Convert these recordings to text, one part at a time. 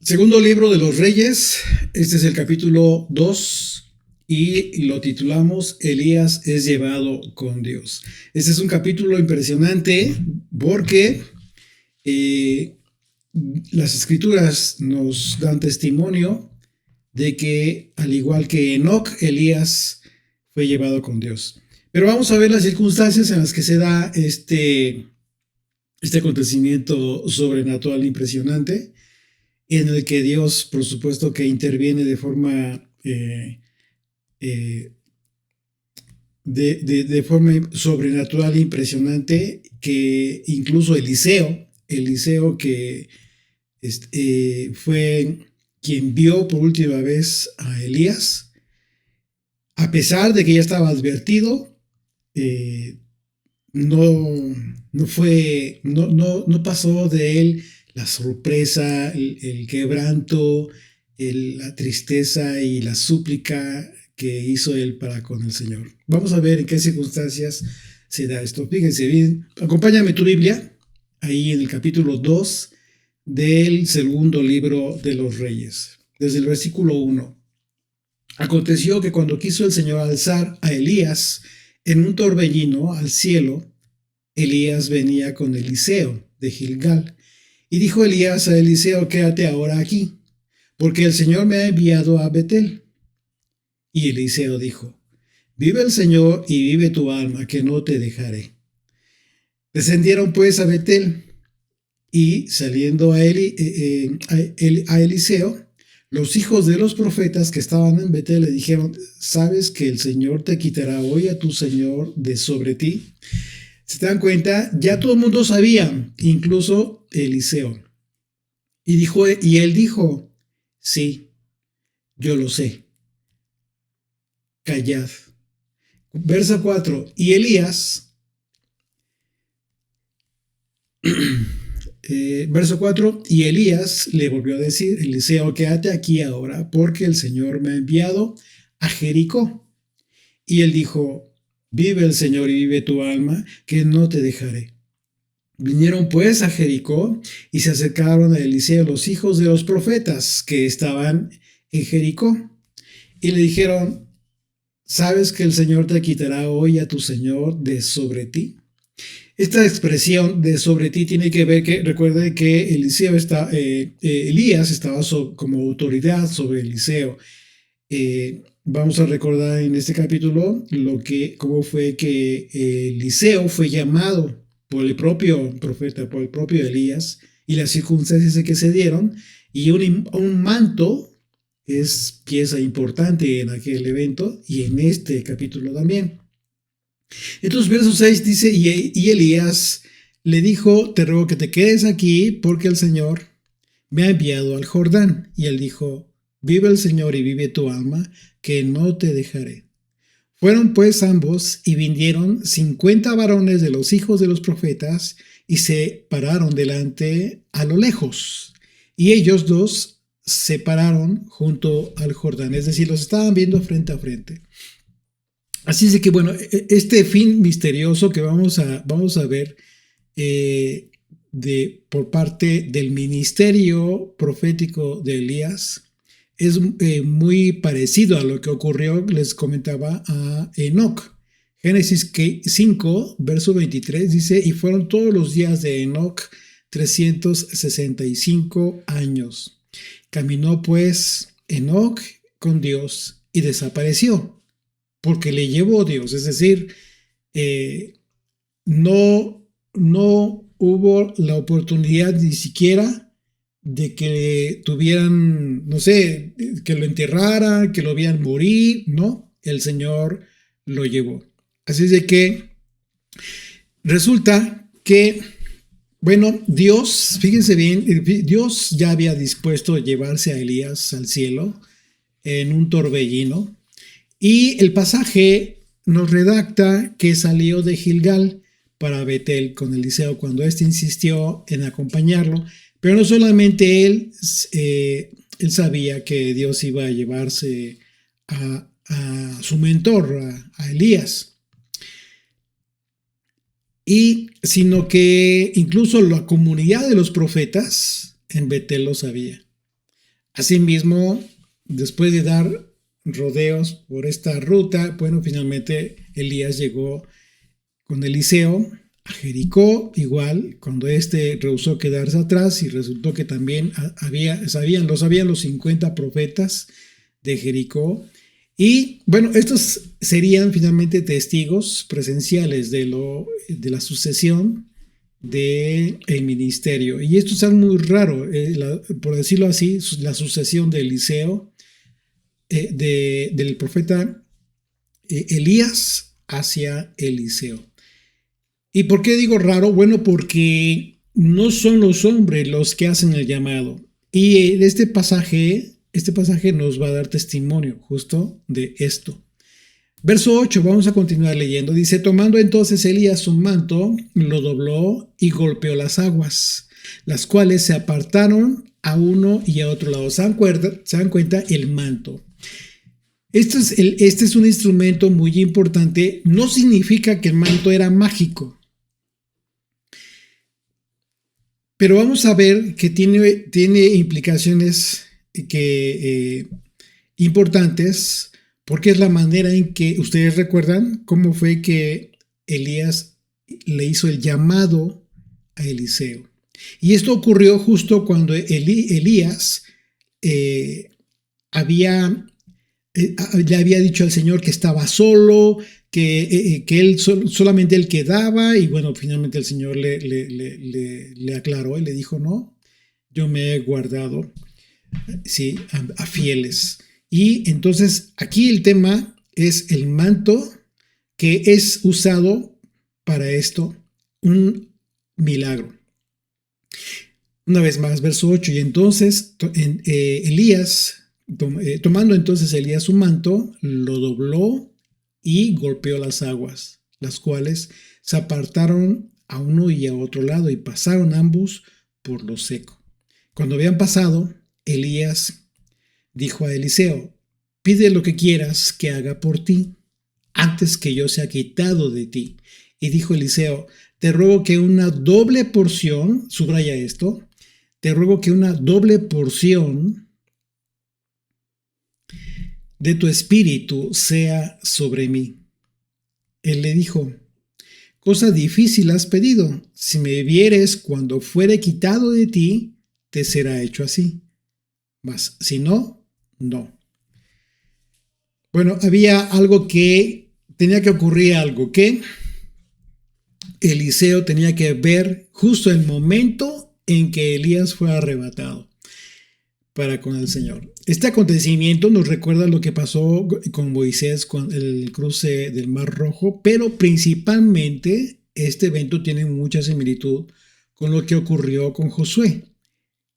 Segundo libro de los Reyes, este es el capítulo 2 y lo titulamos Elías es llevado con Dios. Este es un capítulo impresionante porque las escrituras nos dan testimonio de que, al igual que Enoc, Elías fue llevado con Dios. Pero vamos a ver las circunstancias en las que se da este acontecimiento sobrenatural impresionante, en el que Dios, por supuesto, que interviene de forma de forma sobrenatural e impresionante, que incluso Eliseo que fue quien vio por última vez a Elías, a pesar de que ya estaba advertido, no pasó de él la sorpresa, el quebranto, la tristeza y la súplica que hizo él para con el Señor. Vamos a ver en qué circunstancias se da esto. Fíjense bien, acompáñame tu Biblia, ahí en el capítulo 2 del segundo libro de los Reyes, desde el versículo 1. Aconteció que cuando quiso el Señor alzar a Elías en un torbellino al cielo, Elías venía con Eliseo de Gilgal. Y dijo Elías a Eliseo: quédate ahora aquí, porque el Señor me ha enviado a Betel. Y Eliseo dijo: vive el Señor y vive tu alma, que no te dejaré. Descendieron pues a Betel, y saliendo a Eliseo, los hijos de los profetas que estaban en Betel le dijeron: ¿sabes que el Señor te quitará hoy a tu Señor de sobre ti? ¿Se dan cuenta? Ya todo el mundo sabía, incluso Eliseo. Y él dijo: sí, yo lo sé. Callad. Verso 4. Y Elías, verso 4, y Elías le volvió a decir: Eliseo, quédate aquí ahora, porque el Señor me ha enviado a Jericó. Y él dijo: vive el Señor y vive tu alma, que no te dejaré. Vinieron pues a Jericó y se acercaron a Eliseo los hijos de los profetas que estaban en Jericó. Y le dijeron: ¿sabes que el Señor te quitará hoy a tu Señor de sobre ti? Esta expresión de sobre ti tiene que ver que, recuerde que Elías estaba como autoridad sobre Eliseo. Vamos a recordar en este capítulo cómo fue que Eliseo fue llamado por el propio profeta, por el propio Elías, y las circunstancias en que se dieron, y un manto es pieza importante en aquel evento y en este capítulo también. Entonces, verso 6 dice: y Elías le dijo: te ruego que te quedes aquí, porque el Señor me ha enviado al Jordán. Y él dijo: vive el Señor y vive tu alma, que no te dejaré. Fueron pues ambos y vinieron 50 varones de los hijos de los profetas y se pararon delante a lo lejos. Y ellos dos se pararon junto al Jordán, es decir, los estaban viendo frente a frente. Así es de que, bueno, este fin misterioso que vamos a ver por parte del ministerio profético de Elías es muy parecido a lo que ocurrió, les comentaba, a Enoc. Génesis 5, verso 23 dice: y fueron todos los días de Enoc 365 años. Caminó pues Enoc con Dios y desapareció, porque le llevó Dios. Es decir, no hubo la oportunidad ni siquiera de que tuvieran, no sé, que lo enterraran, que lo vieran morir. No, el Señor lo llevó. Así es de que resulta que, bueno, Dios, fíjense bien, Dios ya había dispuesto a llevarse a Elías al cielo en un torbellino, y el pasaje nos redacta que salió de Gilgal para Betel con Eliseo cuando éste insistió en acompañarlo. Pero no solamente él sabía que Dios iba a llevarse a su mentor, a Elías, sino que incluso la comunidad de los profetas en Betel lo sabía. Asimismo, después de dar rodeos por esta ruta, bueno, finalmente Elías llegó con Eliseo a Jericó, igual, cuando rehusó quedarse atrás y resultó que también sabían los 50 profetas de Jericó. Y bueno, estos serían finalmente testigos presenciales de la sucesión del ministerio. Y esto es algo muy raro, por decirlo así, la sucesión de Eliseo, del profeta Elías hacia Eliseo. ¿Y por qué digo raro? Bueno, porque no son los hombres los que hacen el llamado. Y en este pasaje nos va a dar testimonio justo de esto. Verso 8, vamos a continuar leyendo. Dice, tomando entonces Elías su manto, lo dobló y golpeó las aguas, las cuales se apartaron a uno y a otro lado. ¿Se dan cuenta? El manto. Este es un instrumento muy importante. No significa que el manto era mágico, pero vamos a ver que tiene implicaciones importantes, porque es la manera en que ustedes recuerdan cómo fue que Elías le hizo el llamado a Eliseo. Y esto ocurrió justo cuando Elías le había dicho al Señor que estaba solo, que solamente él quedaba, y bueno, finalmente el Señor le aclaró y le dijo, no, yo me he guardado, sí, a fieles. Y entonces aquí el tema es el manto que es usado para esto, un milagro. Una vez más, verso 8, y entonces tomando entonces Elías su manto, lo dobló y golpeó las aguas, las cuales se apartaron a uno y a otro lado y pasaron ambos por lo seco. Cuando habían pasado, Elías dijo a Eliseo, pide lo que quieras que haga por ti, antes que yo sea quitado de ti. Y dijo Eliseo, te ruego que una doble porción, subraya esto, te ruego que una doble porción de tu espíritu sea sobre mí. Él le dijo, cosa difícil has pedido, si me vieres cuando fuere quitado de ti, te será hecho así. Mas si no, no. Bueno, tenía que ocurrir algo que Eliseo tenía que ver justo el momento en que Elías fue arrebatado para con el Señor. Este acontecimiento nos recuerda lo que pasó con Moisés con el cruce del Mar Rojo, pero principalmente este evento tiene mucha similitud con lo que ocurrió con Josué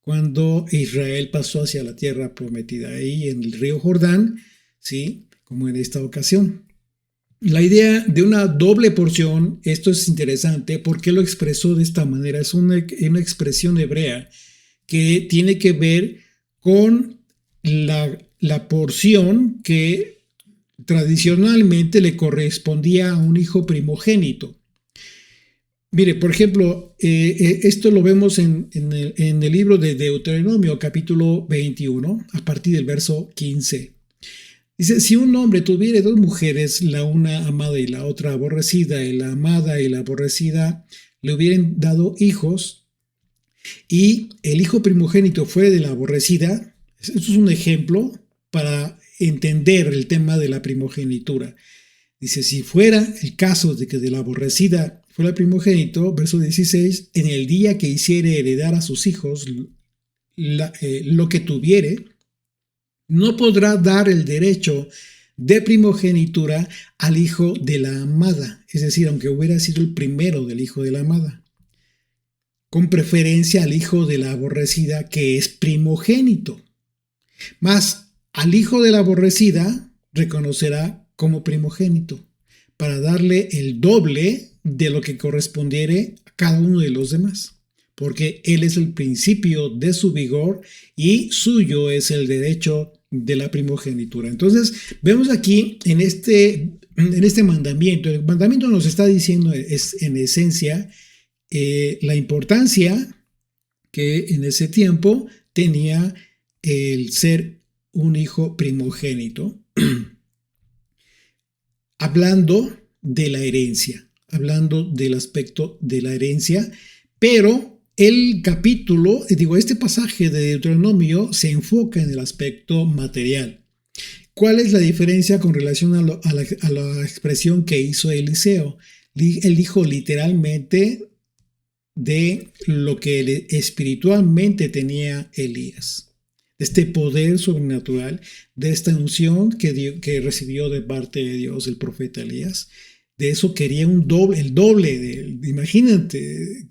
cuando Israel pasó hacia la tierra prometida, ahí en el río Jordán, ¿sí? Como en esta ocasión. La idea de una doble porción, esto es interesante, porque lo expresó de esta manera, es una expresión hebrea que tiene que ver con la porción que tradicionalmente le correspondía a un hijo primogénito. Mire, por ejemplo, esto lo vemos en el libro de Deuteronomio, capítulo 21, a partir del verso 15. Dice, si un hombre tuviere dos mujeres, la una amada y la otra aborrecida, y la amada y la aborrecida le hubieran dado hijos, y el hijo primogénito fuera de la aborrecida, esto es un ejemplo para entender el tema de la primogenitura. Dice, si fuera el caso de que de la aborrecida fuera el primogénito, verso 16, en el día que hiciere heredar a sus hijos lo que tuviere, no podrá dar el derecho de primogenitura al hijo de la amada, es decir, aunque hubiera sido el primero del hijo de la amada, con preferencia al hijo de la aborrecida, que es primogénito. Mas al hijo de la aborrecida reconocerá como primogénito, para darle el doble de lo que correspondiere a cada uno de los demás, porque él es el principio de su vigor y suyo es el derecho de la primogenitura. Entonces, vemos aquí en este mandamiento, el mandamiento nos está diciendo es en esencia la importancia que en ese tiempo tenía el ser un hijo primogénito, hablando de la herencia, hablando del aspecto de la herencia, pero este pasaje de Deuteronomio se enfoca en el aspecto material. ¿Cuál es la diferencia con relación a la expresión que hizo Eliseo? Él dijo literalmente de lo que espiritualmente tenía Elías, de este poder sobrenatural, de esta unción que recibió de parte de Dios el profeta Elías. De eso quería el doble de él. Imagínate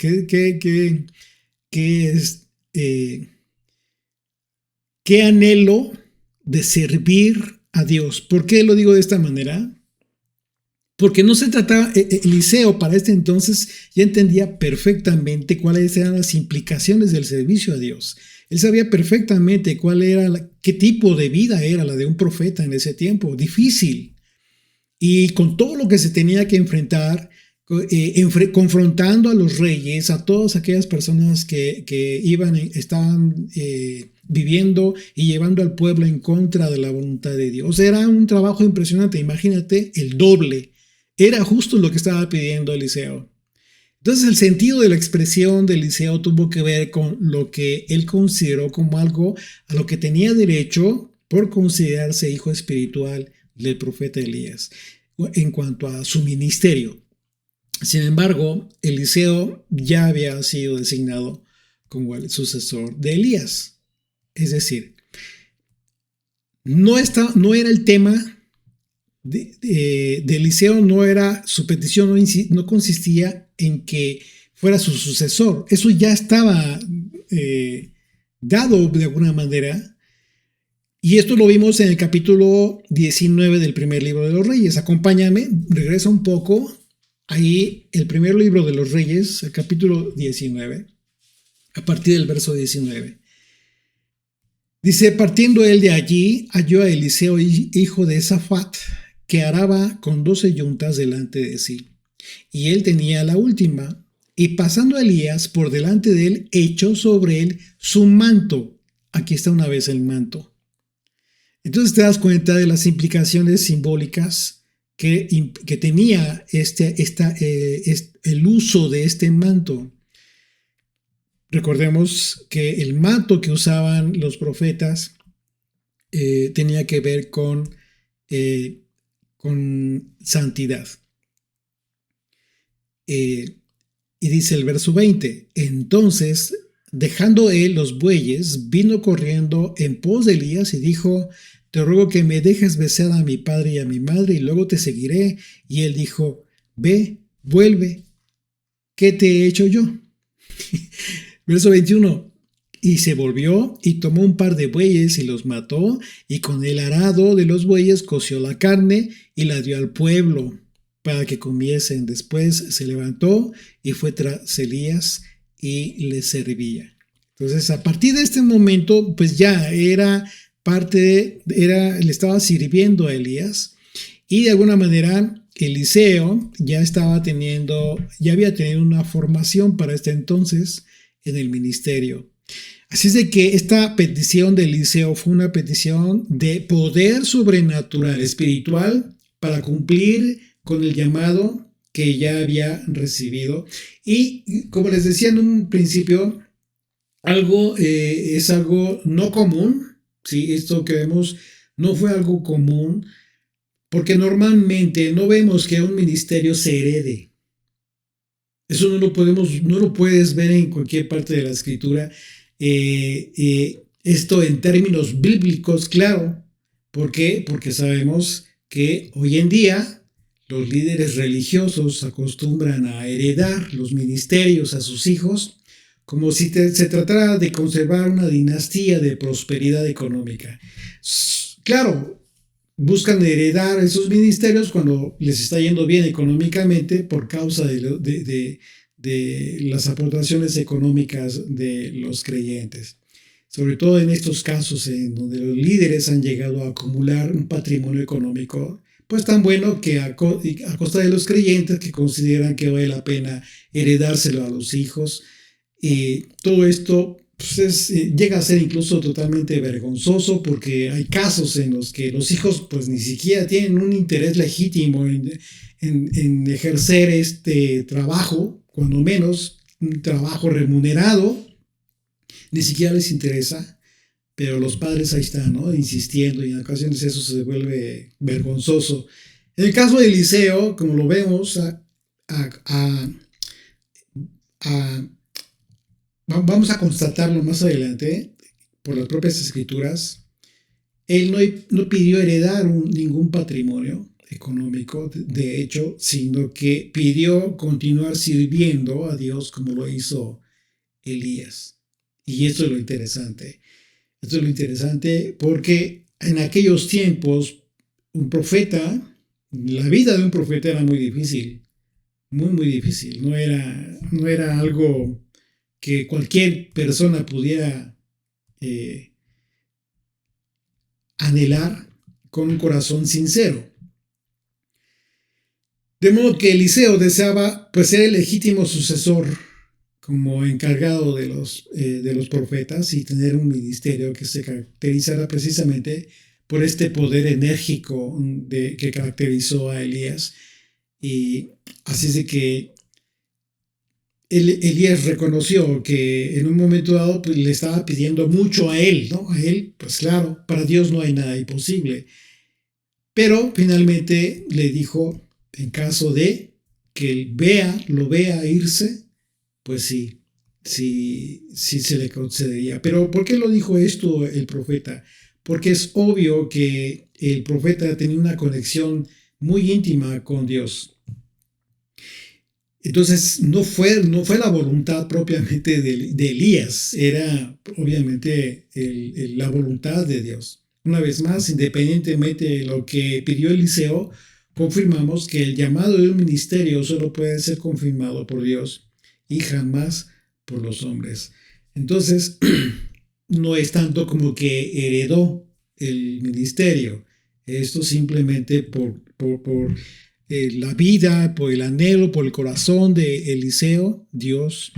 qué anhelo de servir a Dios. ¿Por qué lo digo de esta manera? Porque no se trataba, Eliseo para este entonces ya entendía perfectamente cuáles eran las implicaciones del servicio a Dios. Él sabía perfectamente qué tipo de vida era la de un profeta en ese tiempo, difícil. Y con todo lo que se tenía que enfrentar, confrontando a los reyes, a todas aquellas personas que estaban viviendo y llevando al pueblo en contra de la voluntad de Dios. Era un trabajo impresionante, imagínate, el doble. Era justo lo que estaba pidiendo Eliseo. Entonces el sentido de la expresión de Eliseo tuvo que ver con lo que él consideró como algo a lo que tenía derecho por considerarse hijo espiritual del profeta Elías en cuanto a su ministerio. Sin embargo, Eliseo ya había sido designado como el sucesor de Elías. Es decir, no era el tema de Eliseo, no era su petición, no consistía en que fuera su sucesor. Eso ya estaba dado de alguna manera. Y esto lo vimos en el capítulo 19 del primer libro de los Reyes. Acompáñame, regresa un poco. Ahí, el primer libro de los Reyes, el capítulo 19, a partir del verso 19. Dice, partiendo él de allí, halló a Eliseo, hijo de Safat, que araba con 12 yuntas delante de sí. Y él tenía la última. Y pasando Elías por delante de él, echó sobre él su manto. Aquí está una vez el manto. Entonces te das cuenta de las implicaciones simbólicas que tenía el uso de este manto. Recordemos que el manto que usaban los profetas tenía que ver con santidad. Y dice el verso 20, entonces, dejando él los bueyes, vino corriendo en pos de Elías y dijo, te ruego que me dejes besar a mi padre y a mi madre y luego te seguiré. Y él dijo, ve, vuelve, ¿qué te he hecho yo? Verso 21, y se volvió y tomó un par de bueyes y los mató, y con el arado de los bueyes coció la carne y la dio al pueblo para que comiesen. Después se levantó y fue tras Elías y le servía. Entonces, a partir de este momento, pues ya le estaba sirviendo a Elías, y de alguna manera Eliseo ya había tenido una formación para este entonces en el ministerio. Así es de que esta petición de Eliseo fue una petición de poder sobrenatural, espiritual, para cumplir con el llamado que ya había recibido. Y como les decía en un principio, es algo no común. Sí, esto que vemos no fue algo común, porque normalmente no vemos que un ministerio se herede. Eso no lo puedes ver en cualquier parte de la escritura. Esto en términos bíblicos, claro. ¿Por qué? Porque sabemos que hoy en día los líderes religiosos acostumbran a heredar los ministerios a sus hijos como si se tratara de conservar una dinastía de prosperidad económica. Claro, buscan heredar esos ministerios cuando les está yendo bien económicamente por causa de las aportaciones económicas de los creyentes. Sobre todo en estos casos en donde los líderes han llegado a acumular un patrimonio económico, pues tan bueno que a costa de los creyentes que consideran que vale la pena heredárselo a los hijos. Y todo esto pues llega a ser incluso totalmente vergonzoso, porque hay casos en los que los hijos pues ni siquiera tienen un interés legítimo en ejercer este trabajo, cuando menos un trabajo remunerado, ni siquiera les interesa, pero los padres ahí están, ¿no? Insistiendo, y en ocasiones eso se vuelve vergonzoso. En el caso de Eliseo, como lo vemos, a- a- vamos a constatarlo más adelante por las propias escrituras, él no pidió heredar ningún patrimonio económico, de hecho, sino que pidió continuar sirviendo a Dios como lo hizo Elías. Y esto es lo interesante. Esto es lo interesante porque en aquellos tiempos, un profeta, la vida de un profeta era muy difícil, muy difícil. No era algo que cualquier persona pudiera eh, anhelar con un corazón sincero. De modo que Eliseo deseaba pues ser el legítimo sucesor como encargado de los profetas y tener un ministerio que se caracterizara precisamente por este poder enérgico que caracterizó a Elías. Y así es de que Elías reconoció que en un momento dado pues, le estaba pidiendo mucho a él, ¿no? A él, pues claro, para Dios no hay nada imposible. Pero finalmente le dijo, en caso de que él lo vea irse, pues sí, sí se le concedería. Pero ¿por qué lo dijo esto el profeta? Porque es obvio que el profeta tenía una conexión muy íntima con Dios. Entonces no fue la voluntad propiamente de Elías, era obviamente la voluntad de Dios. Una vez más, independientemente de lo que pidió Eliseo, confirmamos que el llamado de un ministerio solo puede ser confirmado por Dios y jamás por los hombres. Entonces, no es tanto como que heredó el ministerio, esto simplemente por la vida, por el anhelo, por el corazón de Eliseo, Dios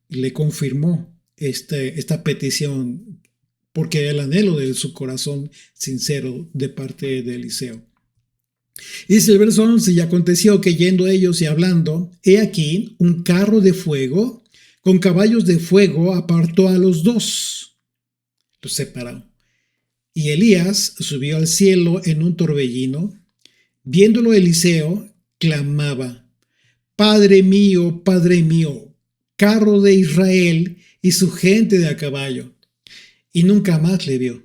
le confirmó esta petición, porque era el anhelo de su corazón sincero de parte de Eliseo. Dice el verso 11, y aconteció que yendo ellos y hablando, he aquí un carro de fuego con caballos de fuego apartó a los dos, los separó. Y Elías subió al cielo en un torbellino. Viéndolo Eliseo, clamaba, Padre mío, carro de Israel y su gente de a caballo. Y nunca más le vio.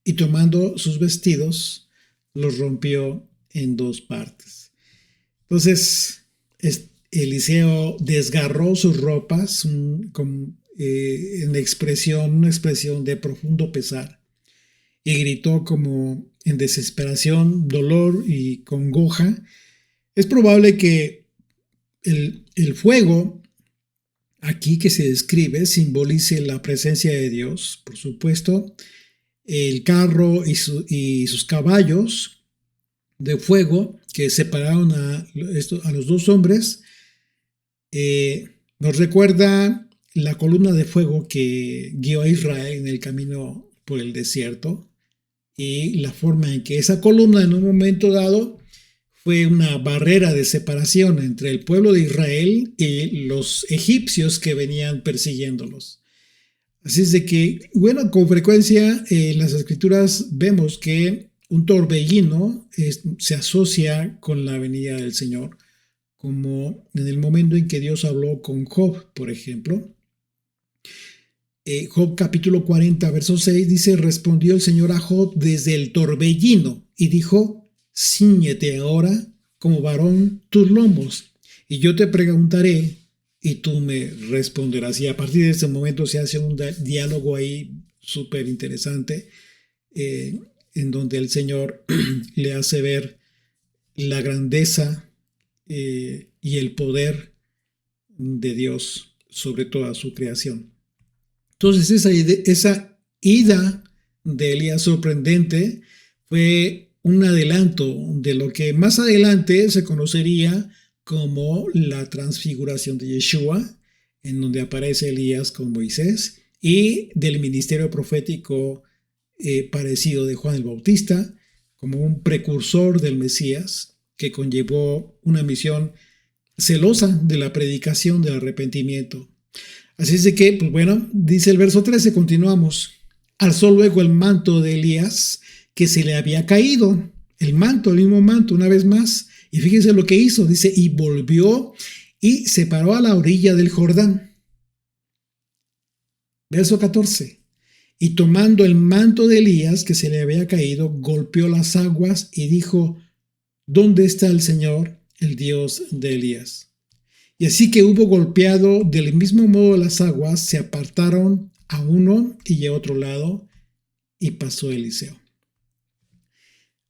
Y tomando sus vestidos, los rompió en dos partes. Entonces, Eliseo desgarró sus ropas en una expresión de profundo pesar, y gritó como en desesperación, dolor y congoja. Es probable que el fuego aquí que se describe simbolice la presencia de Dios, por supuesto. El carro y sus caballos de fuego que separaron a los dos hombres nos recuerda la columna de fuego que guió a Israel en el camino por el desierto, y la forma en que esa columna en un momento dado fue una barrera de separación entre el pueblo de Israel y los egipcios que venían persiguiéndolos. Así es de que, bueno, con frecuencia en las escrituras vemos que un torbellino se asocia con la venida del Señor, como en el momento en que Dios habló con Job, por ejemplo. Job capítulo 40, verso 6 dice, respondió el Señor a Job desde el torbellino y dijo, cíñete ahora como varón tus lomos y yo te preguntaré y tú me responderás. Y a partir de ese momento se hace un diálogo ahí súper interesante, en donde el Señor le hace ver la grandeza y el poder de Dios sobre toda su creación. Entonces esa ida de Elías sorprendente fue un adelanto de lo que más adelante se conocería como la transfiguración de Yeshua, en donde aparece Elías con Moisés, y del ministerio profético parecido de Juan el Bautista, como un precursor del Mesías que conllevó una misión celosa de la predicación del arrepentimiento. Así es de que, pues bueno, dice el verso 13, continuamos. Alzó luego el manto de Elías que se le había caído, el mismo manto, una vez más. Y fíjense lo que hizo, dice, y volvió y se paró a la orilla del Jordán. Verso 14. Y tomando el manto de Elías que se le había caído, golpeó las aguas y dijo, ¿dónde está el Señor, el Dios de Elías? Y así que hubo golpeado del mismo modo las aguas, se apartaron a uno y a otro lado, y pasó Eliseo.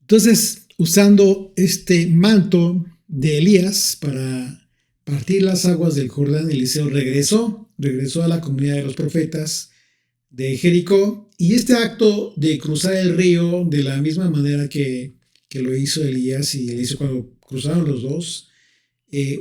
Entonces, usando este manto de Elías para partir las aguas del Jordán, Eliseo regresó a la comunidad de los profetas de Jericó, y este acto de cruzar el río de la misma manera que lo hizo Elías y Eliseo cuando cruzaron los dos,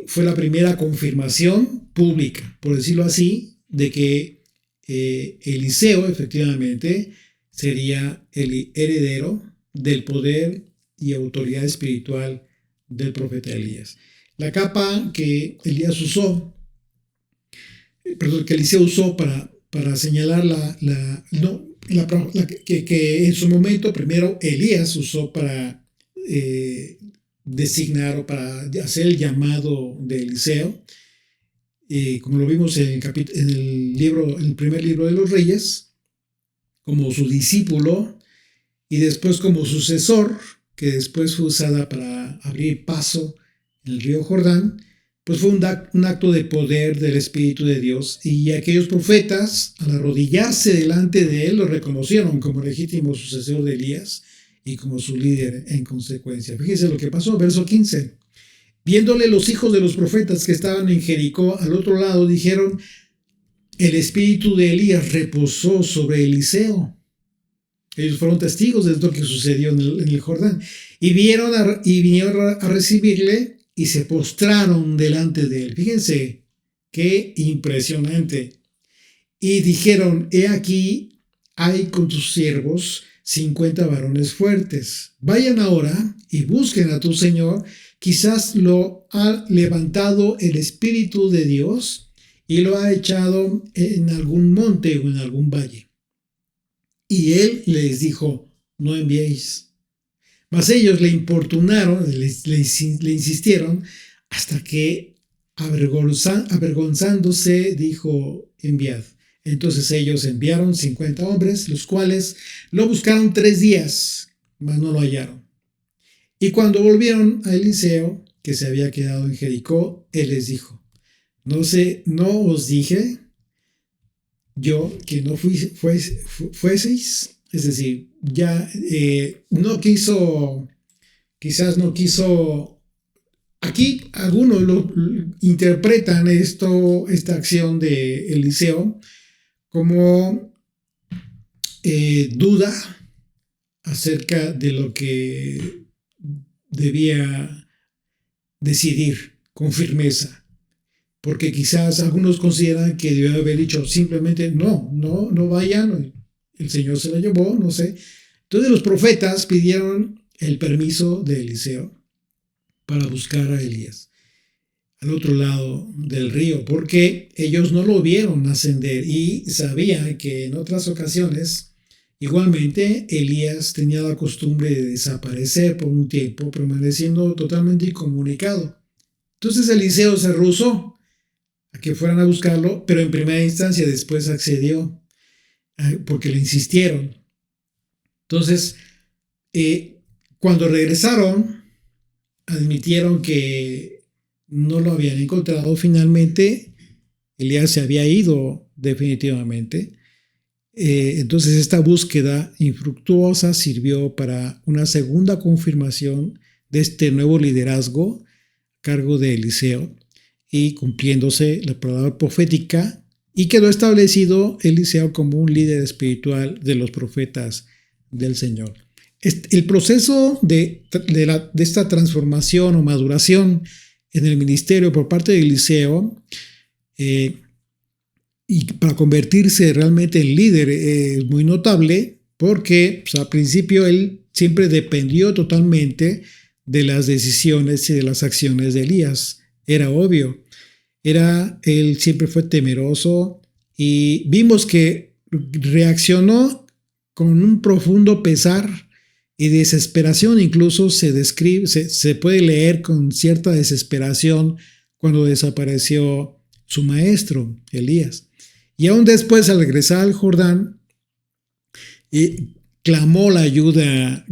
fue la primera confirmación pública, por decirlo así, de que Eliseo efectivamente sería el heredero del poder y autoridad espiritual del profeta Elías. La capa que que Eliseo usó para señalar que en su momento primero Elías usó para designar o para hacer el llamado de Eliseo, como lo vimos en el primer libro de los Reyes, como su discípulo y después como sucesor, que después fue usada para abrir paso en el río Jordán, pues fue un acto de poder del Espíritu de Dios, y aquellos profetas, al arrodillarse delante de él, lo reconocieron como legítimo sucesor de Elías y como su líder en consecuencia. Fíjense lo que pasó, verso 15. Viéndole los hijos de los profetas que estaban en Jericó al otro lado, dijeron, el espíritu de Elías reposó sobre Eliseo. Ellos fueron testigos de lo que sucedió en el Jordán, y vinieron a recibirle y se postraron delante de él. Fíjense qué impresionante. Y dijeron, he aquí, hay con tus siervos 50 varones fuertes. Vayan ahora y busquen a tu Señor. Quizás lo ha levantado el Espíritu de Dios y lo ha echado en algún monte o en algún valle. Y él les dijo, no enviéis. Mas ellos le importunaron, le insistieron, hasta que, avergonzándose, dijo, enviad. Entonces ellos enviaron 50 hombres, los cuales lo buscaron 3 días, mas no lo hallaron. Y cuando volvieron a Eliseo, que se había quedado en Jericó, él les dijo, no os dije yo que no fueseis. Es decir, ya quizás no quiso. Aquí algunos lo interpretan esta acción de Eliseo como duda acerca de lo que debía decidir con firmeza, porque quizás algunos consideran que debió haber dicho simplemente no vayan, el Señor se lo llevó, no sé. Entonces los profetas pidieron el permiso de Eliseo para buscar a Elías al otro lado del río, porque ellos no lo vieron ascender y sabían que en otras ocasiones igualmente Elías tenía la costumbre de desaparecer por un tiempo, permaneciendo totalmente incomunicado. Entonces Eliseo se rehusó a que fueran a buscarlo, pero en primera instancia después accedió porque le insistieron. Entonces, cuando regresaron, admitieron que no lo habían encontrado. Finalmente, Elías se había ido definitivamente. Entonces, esta búsqueda infructuosa sirvió para una segunda confirmación de este nuevo liderazgo a cargo de Eliseo y cumpliéndose la palabra profética, y quedó establecido Eliseo como un líder espiritual de los profetas del Señor. El proceso de esta transformación o maduración en el ministerio por parte de Eliseo y para convertirse realmente en líder es muy notable porque pues, al principio él siempre dependió totalmente de las decisiones y de las acciones de Elías. Era obvio. Él siempre fue temeroso y vimos que reaccionó con un profundo pesar y desesperación. Incluso se puede leer con cierta desesperación cuando desapareció su maestro, Elías. Y aún después, al regresar al Jordán, clamó la ayuda,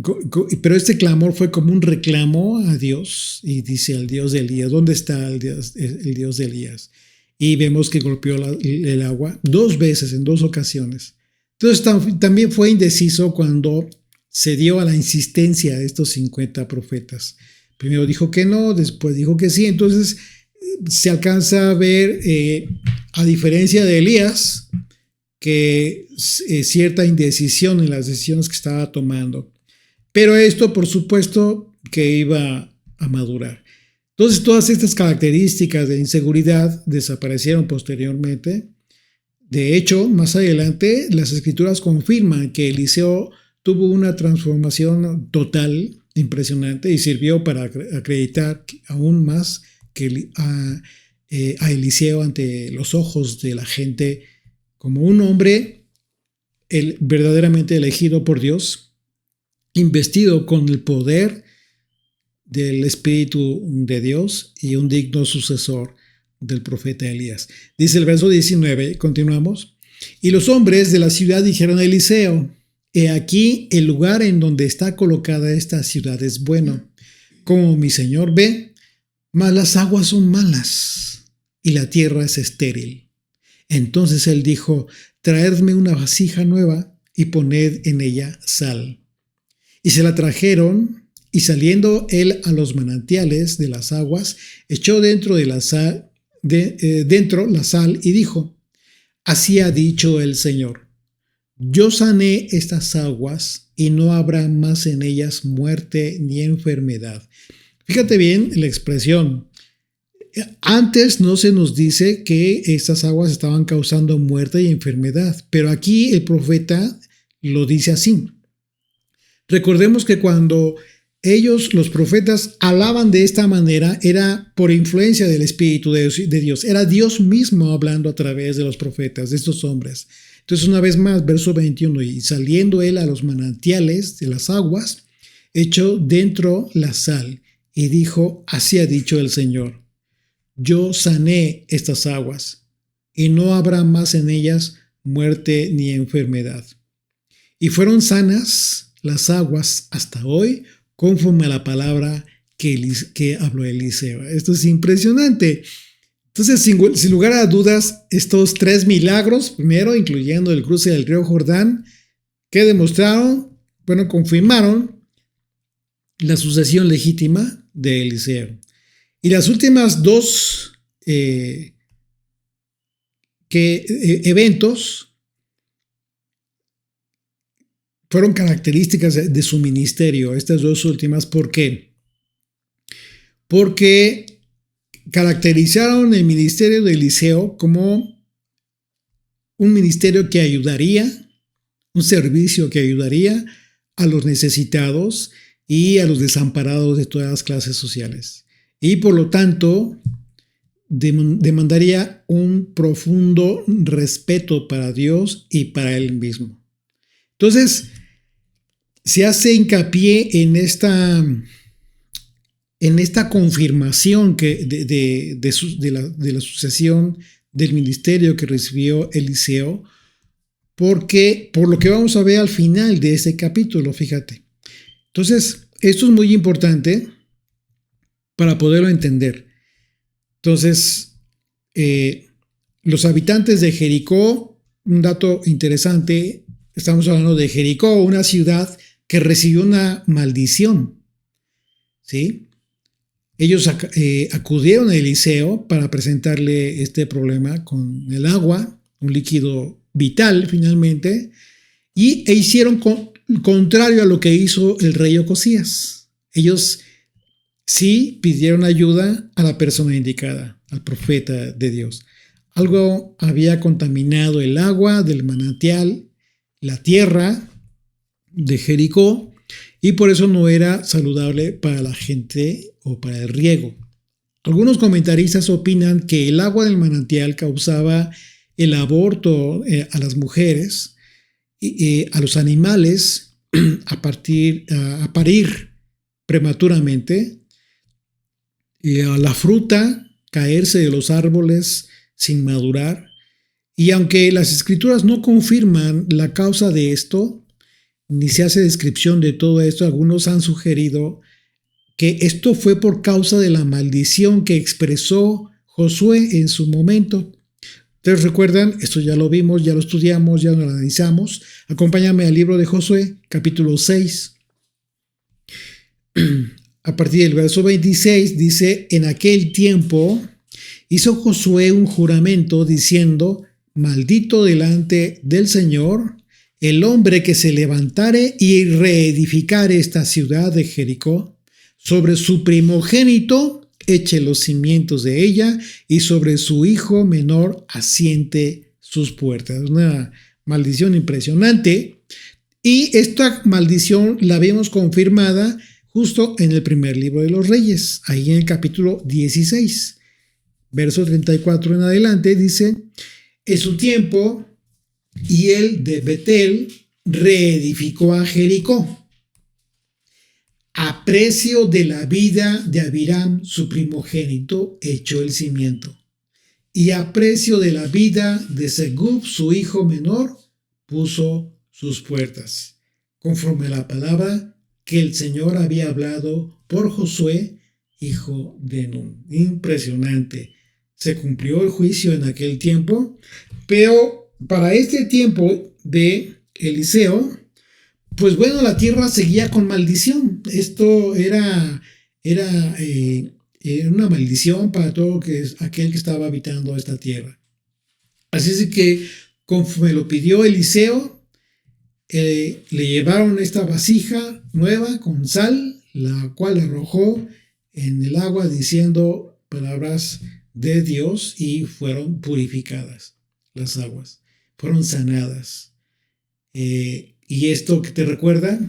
pero este clamor fue como un reclamo a Dios, y dice al Dios de Elías: ¿dónde está el Dios de Elías? Y vemos que golpeó el agua 2 veces, en 2 ocasiones. Entonces también fue indeciso cuando se dio a la insistencia de estos 50 profetas. Primero dijo que no, después dijo que sí. Entonces se alcanza a ver, a diferencia de Elías, que cierta indecisión en las decisiones que estaba tomando. Pero esto, por supuesto, que iba a madurar. Entonces, todas estas características de inseguridad desaparecieron posteriormente. De hecho, más adelante, las escrituras confirman que Eliseo tuvo una transformación total, impresionante, y sirvió para acreditar aún más que a Eliseo ante los ojos de la gente como un hombre verdaderamente elegido por Dios, investido con el poder del Espíritu de Dios y un digno sucesor del profeta Elías. Dice el verso 19, continuamos. Y los hombres de la ciudad dijeron a Eliseo: he aquí el lugar en donde está colocada esta ciudad es bueno, como mi señor ve, mas las aguas son malas y la tierra es estéril. Entonces él dijo: traedme una vasija nueva y poned en ella sal. Y se la trajeron, y saliendo él a los manantiales de las aguas, echó dentro la sal y dijo: así ha dicho el Señor: yo sané estas aguas y no habrá más en ellas muerte ni enfermedad. Fíjate bien la expresión. Antes no se nos dice que estas aguas estaban causando muerte y enfermedad, pero aquí el profeta lo dice así. Recordemos que cuando los profetas, hablaban de esta manera, era por influencia del Espíritu de Dios. Era Dios mismo hablando a través de los profetas, de estos hombres. Entonces, una vez más, verso 21, y saliendo él a los manantiales de las aguas, echó dentro la sal y dijo: así ha dicho el Señor: yo sané estas aguas y no habrá más en ellas muerte ni enfermedad. Y fueron sanas las aguas hasta hoy, conforme a la palabra que habló Eliseo. Esto es impresionante. Entonces, sin lugar a dudas, estos 3 milagros, primero incluyendo el cruce del río Jordán, que confirmaron la sucesión legítima de Eliseo. Y las últimas 2 eventos fueron características de su ministerio. Estas 2 últimas, ¿por qué? Porque caracterizaron el ministerio de Eliseo como un ministerio que ayudaría, un servicio que ayudaría a los necesitados y a los desamparados de todas las clases sociales. Y por lo tanto, demandaría un profundo respeto para Dios y para él mismo. Entonces, se hace hincapié en esta confirmación de la sucesión del ministerio que recibió Eliseo, porque por lo que vamos a ver al final de ese capítulo, fíjate. Entonces, esto es muy importante para poderlo entender. Entonces, los habitantes de Jericó, un dato interesante, estamos hablando de Jericó, una ciudad que recibió una maldición, ¿sí? Ellos acudieron a Eliseo para presentarle este problema con el agua, un líquido vital finalmente, e hicieron contrario a lo que hizo el rey Ocosías. Ellos sí pidieron ayuda a la persona indicada, al profeta de Dios. Algo había contaminado el agua del manantial, la tierra de Jericó, y por eso no era saludable para la gente o para el riego. Algunos comentaristas opinan que el agua del manantial causaba el aborto a las mujeres, a los animales a parir prematuramente, y a la fruta caerse de los árboles sin madurar. Y aunque las escrituras no confirman la causa de esto, ni se hace descripción de todo esto, algunos han sugerido que esto fue por causa de la maldición que expresó Josué en su momento. ¿Ustedes recuerdan? Esto ya lo vimos, ya lo estudiamos, ya lo analizamos. Acompáñame al libro de Josué, capítulo 6. A partir del verso 26 dice: en aquel tiempo hizo Josué un juramento diciendo: maldito delante del Señor el hombre que se levantare y reedificare esta ciudad de Jericó. Sobre su primogénito eche los cimientos de ella, y sobre su hijo menor asiente sus puertas. Una maldición impresionante. Y esta maldición la vemos confirmada justo en el primer libro de los Reyes, ahí en el capítulo 16, verso 34 en adelante, dice: en su tiempo, y él de Betel reedificó a Jericó, a precio de la vida de Abiram, su primogénito, echó el cimiento, y a precio de la vida de Segub, su hijo menor, puso sus puertas, conforme a la palabra que el Señor había hablado por Josué, hijo de Nun. Impresionante. Se cumplió el juicio en aquel tiempo, pero para este tiempo de Eliseo, pues bueno, la tierra seguía con maldición. Esto era una maldición para todo aquel que estaba habitando esta tierra. Así es que, conforme lo pidió Eliseo, le llevaron esta vasija nueva con sal, la cual arrojó en el agua diciendo palabras de Dios, y fueron purificadas las aguas, fueron sanadas. Y esto que te recuerda,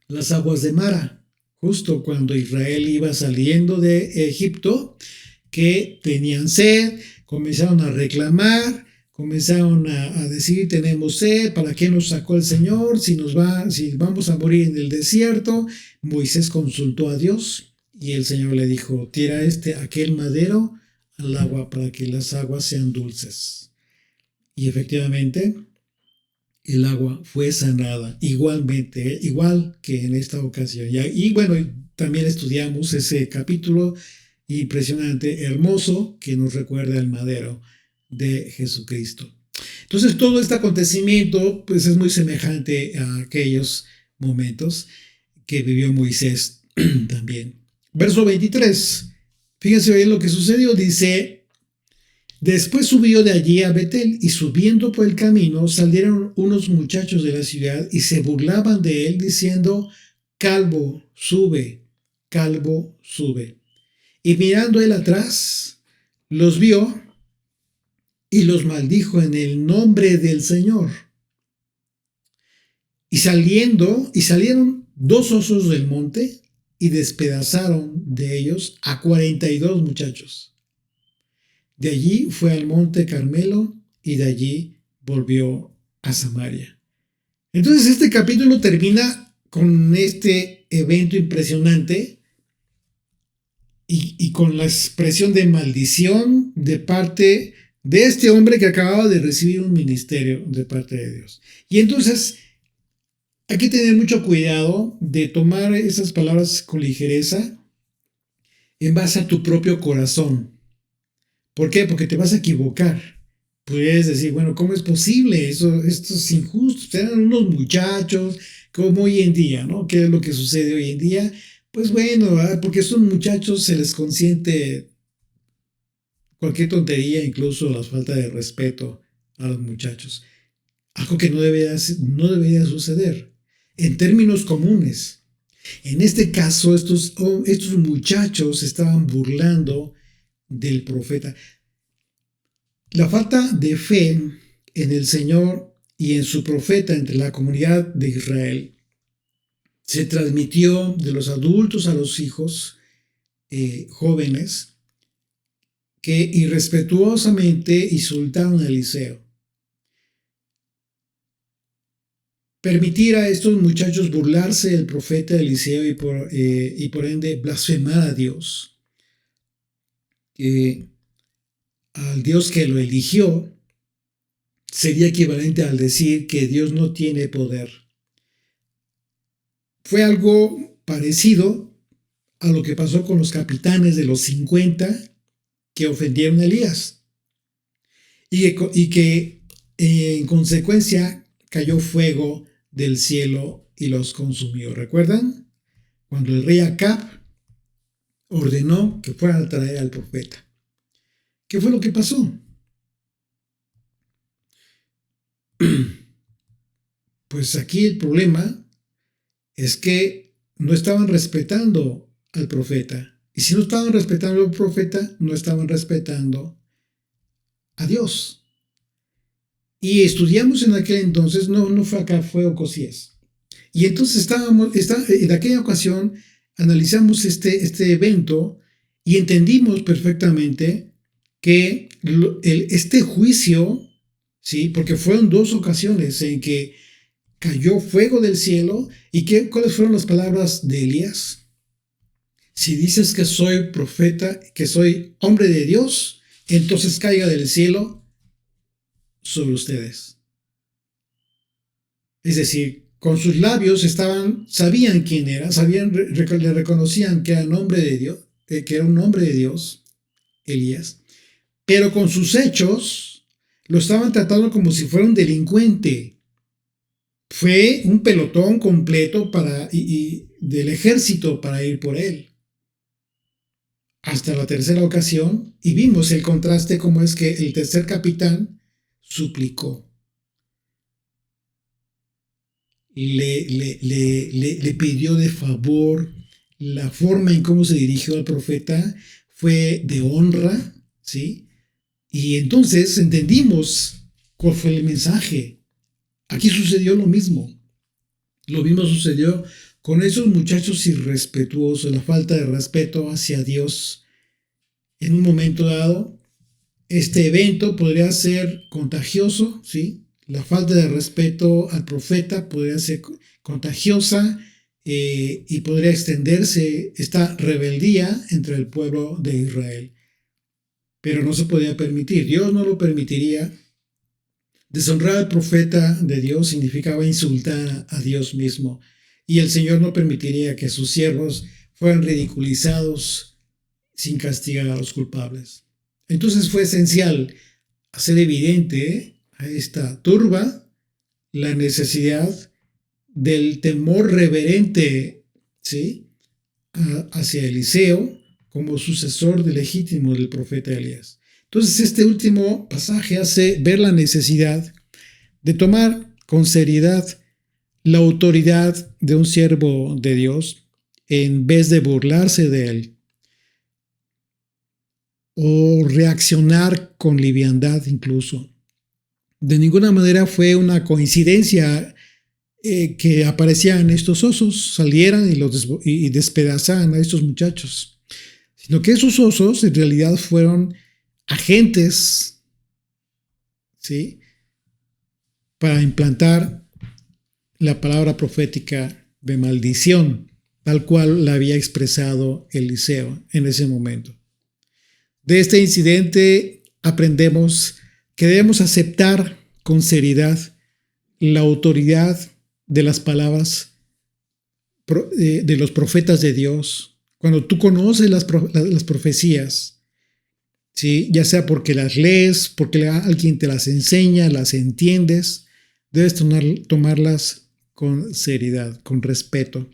las aguas de Mara, justo cuando Israel iba saliendo de Egipto, que tenían sed, comenzaron a reclamar, comenzaron a decir: tenemos sed, ¿para qué nos sacó el Señor? Si vamos a morir en el desierto. Moisés consultó a Dios y el Señor le dijo: tira aquel madero al agua para que las aguas sean dulces. Y efectivamente, el agua fue sanada igualmente, igual que en esta ocasión. Y bueno, también estudiamos ese capítulo impresionante, hermoso, que nos recuerda el madero de Jesucristo. Entonces, todo este acontecimiento pues es muy semejante a aquellos momentos que vivió Moisés también. Verso 23. Fíjense bien lo que sucedió. Dice: después subió de allí a Betel, y subiendo por el camino salieron unos muchachos de la ciudad y se burlaban de él, diciendo: calvo, sube, calvo, sube. Y mirando él atrás, los vio y los maldijo en el nombre del Señor. Y salieron dos osos del monte y despedazaron de ellos a 42 muchachos. De allí fue al monte Carmelo y de allí volvió a Samaria. Entonces este capítulo termina con este evento impresionante y con la expresión de maldición de parte de este hombre que acababa de recibir un ministerio de parte de Dios. Y entonces hay que tener mucho cuidado de tomar esas palabras con ligereza en base a tu propio corazón. ¿Por qué? Porque te vas a equivocar. Puedes decir: bueno, ¿cómo es posible? Esto es injusto. Eran unos muchachos, como hoy en día, ¿no? ¿Qué es lo que sucede hoy en día? Pues bueno, porque a estos muchachos se les consiente cualquier tontería, incluso la falta de respeto a los muchachos. Algo que no debería suceder. En términos comunes. En este caso, estos muchachos estaban burlando del profeta. La falta de fe en el Señor y en su profeta entre la comunidad de Israel se transmitió de los adultos a los hijos jóvenes que irrespetuosamente insultaron a Eliseo. Permitir a estos muchachos burlarse del profeta Eliseo y por ende blasfemar a Dios, al Dios que lo eligió, sería equivalente al decir que Dios no tiene poder. Fue algo parecido a lo que pasó con los capitanes de los 50 que ofendieron a Elías y que en consecuencia cayó fuego del cielo y los consumió. ¿Recuerdan? Cuando el rey Acab ordenó que fueran a traer al profeta. ¿Qué fue lo que pasó? Pues aquí el problema es que no estaban respetando al profeta. Y si no estaban respetando al profeta, no estaban respetando a Dios. Y estudiamos en aquel entonces, no fue acá, fue Ocosías. Y entonces en aquella ocasión analizamos este evento y entendimos perfectamente que este juicio, ¿sí? Porque fueron 2 ocasiones en que cayó fuego del cielo. ¿Y cuáles fueron las palabras de Elías? Si dices que soy profeta, que soy hombre de Dios, entonces caiga del cielo sobre ustedes. Es decir, con sus labios sabían quién era, le reconocían que era un hombre de Dios, Elías, pero con sus hechos lo estaban tratando como si fuera un delincuente. Fue un pelotón completo del ejército para ir por él. Hasta la tercera ocasión, y vimos el contraste como es que el tercer capitán suplicó. Le pidió de favor. La forma en cómo se dirigió al profeta fue de honra, ¿sí? Y entonces entendimos cuál fue el mensaje. Aquí sucedió lo mismo. Lo mismo sucedió con esos muchachos irrespetuosos, la falta de respeto hacia Dios. En un momento dado, este evento podría ser contagioso, ¿sí? La falta de respeto al profeta podría ser contagiosa y podría extenderse esta rebeldía entre el pueblo de Israel. Pero no se podía permitir, Dios no lo permitiría. Deshonrar al profeta de Dios significaba insultar a Dios mismo, y el Señor no permitiría que sus siervos fueran ridiculizados sin castigar a los culpables. Entonces fue esencial hacer evidente a esta turba la necesidad del temor reverente, ¿sí?, hacia Eliseo como sucesor legítimo del profeta Elías. Entonces este último pasaje hace ver la necesidad de tomar con seriedad la autoridad de un siervo de Dios en vez de burlarse de él o reaccionar con liviandad incluso. De ninguna manera fue una coincidencia que aparecían estos osos, salieran y despedazaran a estos muchachos, sino que esos osos en realidad fueron agentes, ¿sí?, para implantar la palabra profética de maldición, tal cual la había expresado Eliseo en ese momento. De este incidente aprendemos que debemos aceptar con seriedad la autoridad de las palabras de los profetas de Dios. Cuando tú conoces las profecías, ¿sí?, ya sea porque las lees, porque alguien te las enseña, las entiendes, debes tomarlas con seriedad, con respeto.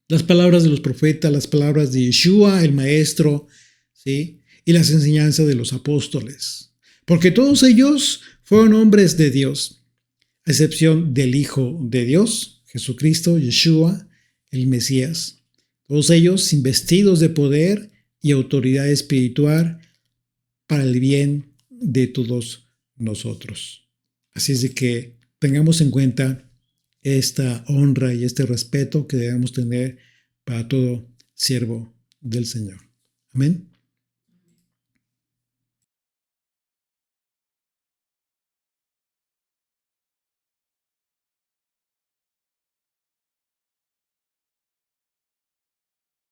Las palabras de los profetas, las palabras de Yeshua, el maestro, ¿sí?, y las enseñanzas de los apóstoles. Porque todos ellos fueron hombres de Dios, a excepción del Hijo de Dios, Jesucristo, Yeshua, el Mesías. Todos ellos investidos de poder y autoridad espiritual para el bien de todos nosotros. Así es de que tengamos en cuenta esta honra y este respeto que debemos tener para todo siervo del Señor. Amén.